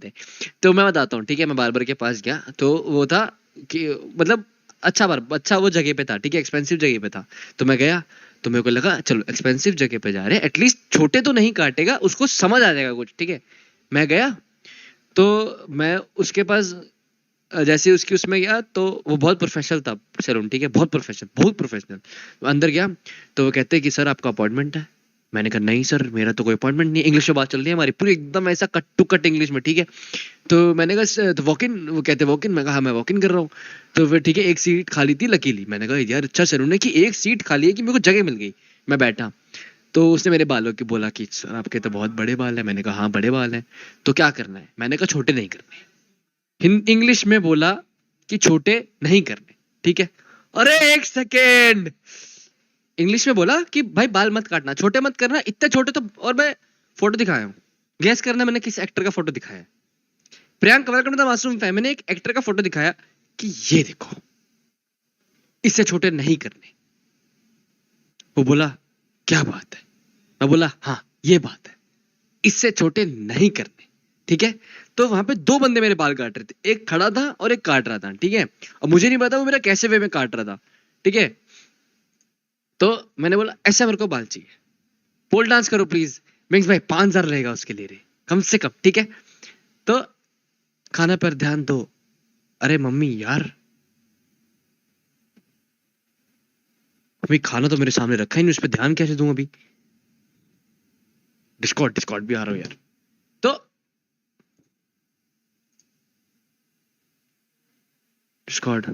थे। तो मैं बताता हूँ, ठीक है। मैं बार्बर के पास गया तो वो था कि मतलब अच्छा वो जगह पे था, ठीक है, एक्सपेंसिव जगह पे था। तो मैं गया तो मेरे को लगा चलो एक्सपेंसिव जगह पे जा रहे हैं, एटलीस्ट छोटे तो नहीं काटेगा, उसको समझ आ जाएगा कुछ, ठीक है। मैं गया तो मैं उसके पास जैसे उसकी उसमें गया तो वो बहुत प्रोफेशनल था सैलून, ठीक है, बहुत प्रोफेशनल। अंदर गया तो वो कहते हैं कि सर आपका अपॉइंटमेंट है। मैंने कहा नहीं सर मेरा तो कोई अपॉइंटमेंट नहीं है। इंग्लिश में बात चल रही है हमारी पूरी एकदम ऐसा कट टू कट इंग्लिश में, ठीक है। तो मैंने कहा तो वॉक इन, वो कहते वॉक इन। मैं कहा हाँ मैं वॉक इन कर रहा हूँ। तो फिर ठीक है, एक सीट खाली थी लकीली। मैंने कहा यार अच्छा सैलून है कि एक सीट खाली है कि मेरे को जगह मिल गई। मैं बैठा तो उसने मेरे बालों की बोला कि सर आपके तो बहुत बड़े बाल है। मैंने कहा हाँ बड़े बाल हैं। तो क्या करना है? मैंने कहा छोटे नहीं करने। इंग्लिश में बोला कि छोटे नहीं करने, ठीक है। अरे एक सेकेंड, इंग्लिश में बोला कि भाई बाल मत काटना, छोटे मत करना, इतने छोटे तो। और मैं फोटो दिखाया हूँ, गैस करना मैंने किस एक्टर का फोटो दिखाया है। प्रियंक वेलकम टू द मासूम फैम। मैंने एक एक्टर का फोटो दिखाया कि ये देखो इससे छोटे नहीं करने। वो बोला क्या बात है? मैं बोला हाँ ये बात है, इससे छोटे नहीं करने, ठीक है। तो वहां पे दो बंदे मेरे बाल काट रहे थे, एक खड़ा था और एक काट रहा था, ठीक है। और मुझे नहीं पता वो मेरा कैसे वे में काट रहा था, ठीक है। तो मैंने बोला ऐसा मेरे को बाल चाहिए, पोल डांस करो प्लीज। मिंग्स भाई 5,000 रहेगा उसके लिए रे, कम से कम, ठीक है। तो खाना पर ध्यान दो। अरे मम्मी यार, अभी खाना तो मेरे सामने रखा ही नहीं, उस पर ध्यान कैसे दूं अभी? डिस्कॉर्ड भी आ रहा हूं यार। तो डिस्कॉर्ड,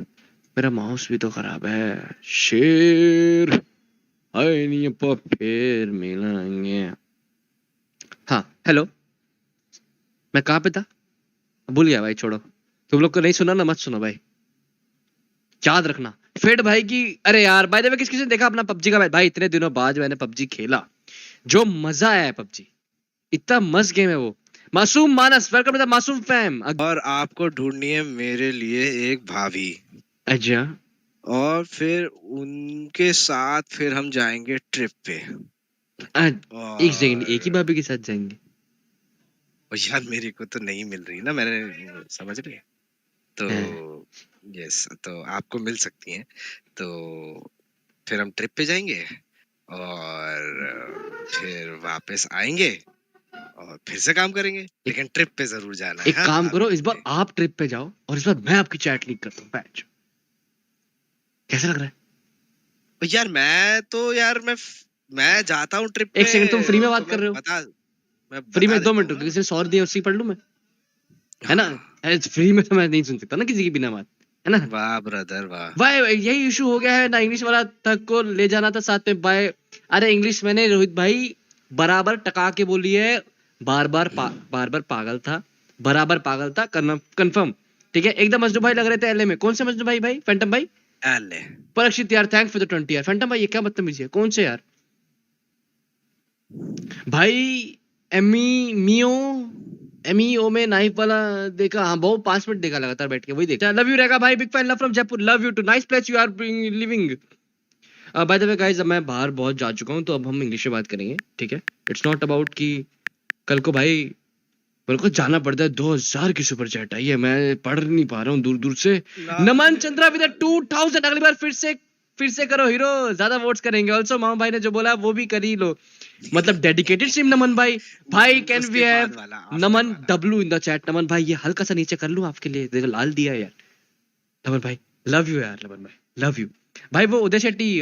मेरा माउस भी तो खराब है। शेर हाय नहीं अपा फिर मिलेंगे। हाँ हेलो, मैं कहाँ पे था? भूल गया भाई, छोड़ो। तुम लोग को नहीं सुना ना, मत सुनो भाई, याद रखना। फेड भाई की, अरे यार बाय द वे किसी ने देखा अपना पबजी का? भाई इतने दिनों बाद मैंने पबजी खेला, जो मजा आया है पबजी, इतना मस्त गेम है वो। मासूम मानस वेलकम टू द मासूम फैम। और आपको ढूंढनी है मेरे लिए एक भाभी, अच्छा और फिर उनके साथ फिर हम जाएंगे ट्रिप पे। एक सेकंड, एक ही और भाभी के साथ जाएंगे? यार मेरे को तो नहीं मिल रही ना, मैंने समझ रही है तो। हाँ, यस, तो आपको मिल सकती हैं। तो फिर हम ट्रिप पे जाएंगे और फिर वापस आएंगे और फिर से काम करेंगे, एक लेकिन ट्रिप पे जरूर जाना है। एक हाँ काम करो, भाभी इस बार पे। आप ट्रिप पे जाओ और इस बार मैं आपकी चैट लीक करता हूँ बैच। कैसा लग रहा है? यार मैं तो यार मैं जाता हूँ ट्रिप एक पे सेकंड, तुम फ्री में तो बात कर रहे हो? मैं फ्री में बता दो देता मिनट हूँ रुको, ना। किसी ने 100 दिया उसी पढ़ लूं मैं, है ना? हाँ, फ्री में तो मैं नहीं सुन सकता ना किसी की बिना बात, है ना? वाह ब्रदर वाह। भाई यही इशू हो गया है ना, इंग्लिश वाला तक को ले जाना था साथ में बाय। अरे इंग्लिश मैंने रोहित भाई बराबर टका के बोली है, बार बार पागल था, बराबर पागल था, कंफर्म, ठीक है। एकदम मजनू भाई लग रहे थे एलए में। कौन से मजनू भाई? भाई फैंटम भाई? एले परीक्षित यार थैंक्स फॉर द 20 यार। फैंटम भाई ये क्या बदतमीजी है? कौन से यार भाई? एमी मियो एमईओ में नाइफ वाला देखा? हाँ बहुत 5 मिनट देखा लगातार बैठ के, वही देखा। लव यू रहेगा भाई, big fan, love from Jaipur, love you too, nice place you are living. By the way guys, अब मैं बाहर बहुत जा चुका हूँ तो अब हम इंग्लिश में बात करेंगे, ठीक है। इट्स नॉट अबाउट कि कल को भाई मेरे को जाना पड़ता है, 2000 की सुपर चैट आई है, मैं पढ़ नहीं पा रहा हूँ दूर दूर से। नमन चंद्रा विद 2000, अगली बार फिर से करो हीरो, ज्यादा वोट्स करेंगे। ऑल्सो मामा भाई ने जो बोला वो भी कर ही लो, मतलब डेडिकेटेड सिम नमन भाई। भाई कैन वी उसके हैव बाद वाला आफ्टर नमन वाला। W in the chat? Naman भाई ये हल्का सा नीचे कर लूं आपके लिए? देखो लाल दिया है यार। नमन भाई लव यू यार, नमन भाई लव यू। भाई वो उदय शेट्टी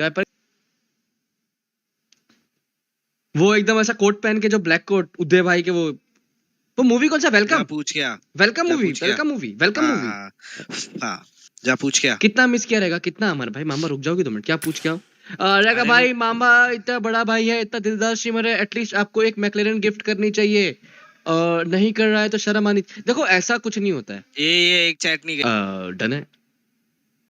वो एकदम ऐसा कोट पहन के, जो ब्लैक कोट उदय भाई के, वो मूवी कौन सा? जा वेलकम, पूछ क्या, वेलकम जा मूवी, पूछ क्या। वेलकम मूवी, वेलकम हाँ मूवी। हाँ हाँ, जा पूछ क्या। कितना मिस किया रहेगा, कितना अमर भाई? मामा रुक जाओगे 2 मिनट, क्या पूछ क्या रहेगा अरे वो भाई? मामा इतना बड़ा भाई है, इतना दिलदार स्ट्रीमर है, एटलीस्ट आपको एक मैकलेरन गिफ्ट करनी चाहिए। नहीं कर रहा है तो शर्म आनी। देखो ऐसा कुछ नहीं होता है। ये एक चैट नहीं डन है।